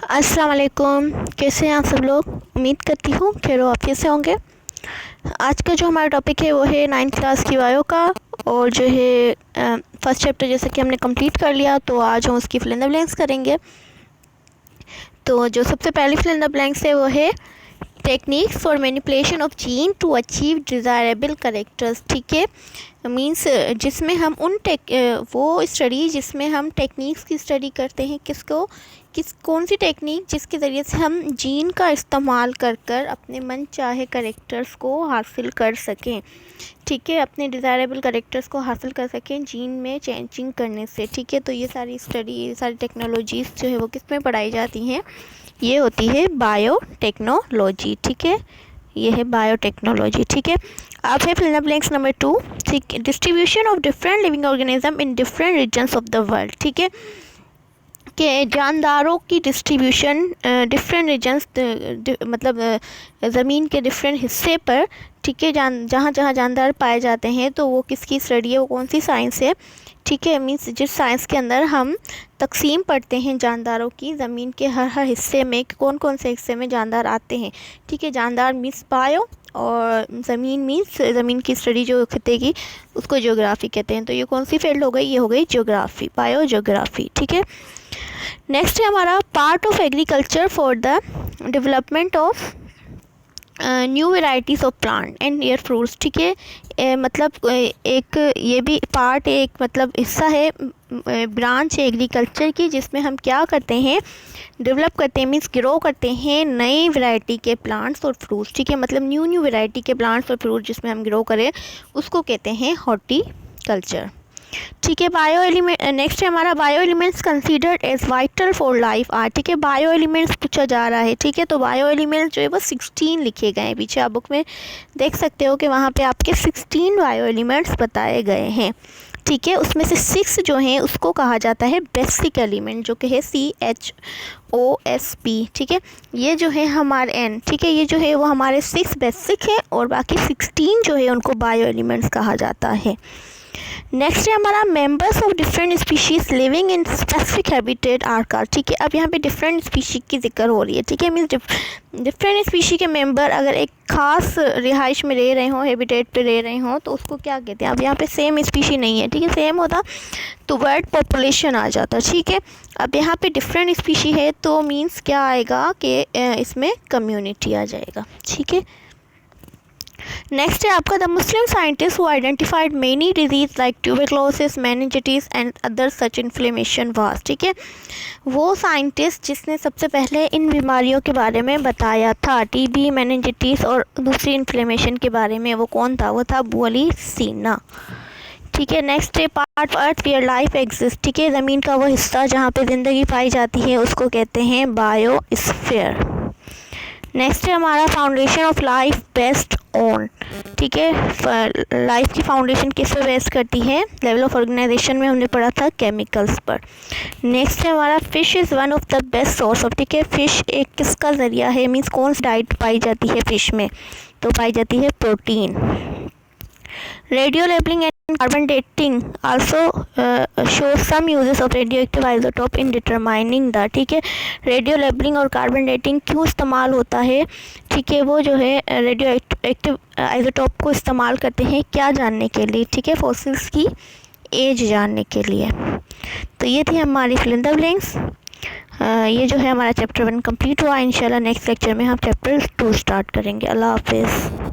अस्सलाम वालेकुम। कैसे हैं आप सब लोग? उम्मीद करती हूँ खैर आप कैसे होंगे। आज का जो हमारा टॉपिक है वो है 9th क्लास की बायो का, और जो है फर्स्ट चैप्टर जैसे कि हमने कंप्लीट कर लिया, तो आज हम उसकी फिल इन द ब्लैंक्स करेंगे। तो जो सबसे पहली फिल इन द ब्लैंक्स है वो है techniques for manipulation of gene to achieve desirable characters. ठीक है, मींस जिसमें हम वो स्टडी जिसमें हम टेक्निक्स की स्टडी करते हैं। कौन सी टेक्निक जिसके ज़रिए से हम जीन का इस्तेमाल कर अपने मन चाहे करेक्टर्स को हासिल कर सकें। ठीक है, अपने डिज़ायरेबल करेक्टर्स को हासिल कर सकें जीन में चेंजिंग करने से। ठीक है, तो ये सारी टेक्नोलॉजीज़ जो है वो किस में पढ़ाई जाती हैं? ये होती है बायोटेक्नोलॉजी। ठीक है, ये है बायोटेक्नोलॉजी। ठीक है, आप है fill in the blanks number 2। ठीक है, distribution of different living organism in different regions of the world. ठीक है, कि जानदारों की डिस्ट्रीब्यूशन डिफरेंट रीजन्स मतलब ज़मीन के डिफरेंट हिस्से पर। ठीक है, जहाँ जहाँ जानदार पाए जाते हैं तो वो किसकी स्टडी है, वो कौन सी साइंस है? ठीक है, मीन्स जिस साइंस के अंदर हम तकसीम पढ़ते हैं जानदारों की, ज़मीन के हर हिस्से में कौन कौन से हिस्से में जानदार आते हैं। ठीक है, जानदार मीन्स बायो, और ज़मीन मीन्स ज़मीन की स्टडी जो खिते की, उसको ज्योग्राफी कहते हैं। तो ये कौन सी फील्ड हो गई? ये हो गई ज्योग्राफी, बायो ज्योग्राफी। ठीक है, नेक्स्ट है हमारा part of agriculture for the development of new varieties of plant and air fruits. ठीक है, मतलब एक ये भी पार्ट एक मतलब हिस्सा है, ब्रांच है एग्रीकल्चर की, जिसमें हम क्या करते हैं? डेवलप करते हैं, मीन्स ग्रो करते हैं नई वैरायटी के प्लांट्स और फ्रूट्स। ठीक है, मतलब न्यू वैरायटी के प्लांट्स और फ्रूट जिसमें हम ग्रो करें उसको कहते हैं हॉर्टिकल्चर। ठीक है, बायो एलिमेंट नेक्स्ट है हमारा bio elements considered as vital for life are. ठीक है, बायो एलिमेंट्स पूछा जा रहा है। ठीक है, तो बायो एलिमेंट्स जो है वो 16 लिखे गए हैं। पीछे आप बुक में देख सकते हो कि वहाँ पे आपके 16 बायो एलिमेंट्स बताए गए हैं। ठीक है, उसमें से 6 जो हैं उसको कहा जाता है बेसिक एलिमेंट, जो कि है CHOSP। ठीक है, ये जो है हमारे N। ठीक है, ये जो है वो हमारे 6 बेसिक है, और बाकी 16 जो है उनको बायो एलिमेंट्स कहा जाता है। नेक्स्ट है हमारा members of different species living in specific habitat are called. ठीक है, अब यहाँ पे डिफरेंट स्पीशी की जिक्र हो रही है। ठीक है, मीन्स डिफरेंट स्पीशी के मेंबर अगर एक ख़ास रिहाइश में रह रहे हों, हैबिटेट पे रह रहे हों, तो उसको क्या कहते हैं? अब यहाँ पे सेम स्पीशी नहीं है। ठीक है, सेम होता तो वर्ड पॉपुलेशन आ जाता। ठीक है, अब यहाँ पे डिफरेंट स्पीशी है तो मीन्स क्या आएगा कि इसमें कम्युनिटी आ जाएगा। ठीक है, नेक्स्ट है आपका the Muslim scientist who identified many disease like tuberculosis, meningitis and other such inflammation was. ठीक है, वो साइंटिस्ट जिसने सबसे पहले इन बीमारियों के बारे में बताया था, टीबी, मेनिंजाइटिस और दूसरी इन्फ्लेमेशन के बारे में, वो कौन था? वो था अबू अली सीना। ठीक है, नेक्स्ट है part of earth where life exist. ठीक है, ज़मीन का वो हिस्सा जहाँ पे ज़िंदगी पाई जाती है उसको कहते हैं बायोस्फीयर। नेक्स्ट है हमारा foundation of life based on. ठीक है, लाइफ की फाउंडेशन किस पे बेस्ट करती है? लेवल ऑफ ऑर्गेनाइजेशन में हमने पढ़ा था केमिकल्स पर। नेक्स्ट है हमारा fish is one of the best source of. ठीक है, फिश एक किसका ज़रिया है? मीन्स कौन सी डाइट पाई जाती है फिश में? तो पाई जाती है protein. Radio labelling and carbon dating also show some uses of radioactive isotope in determining the. ठीक है, रेडियो लेबलिंग और कार्बन डेटिंग क्यों इस्तेमाल होता है? ठीक है, वो जो है रेडियो एक्टिव आइसोटोप को इस्तेमाल करते हैं क्या जानने के लिए? ठीक है, फॉसिल्स की एज जानने के लिए। तो ये थी हमारी फिल इन द ब्लैंक्स। ये जो है हमारा चैप्टर 1 कंप्लीट हुआ। इंशाल्लाह नेक्स्ट लेक्चर में हम चैप्टर 2 स्टार्ट करेंगे। अल्लाह हाफिज़।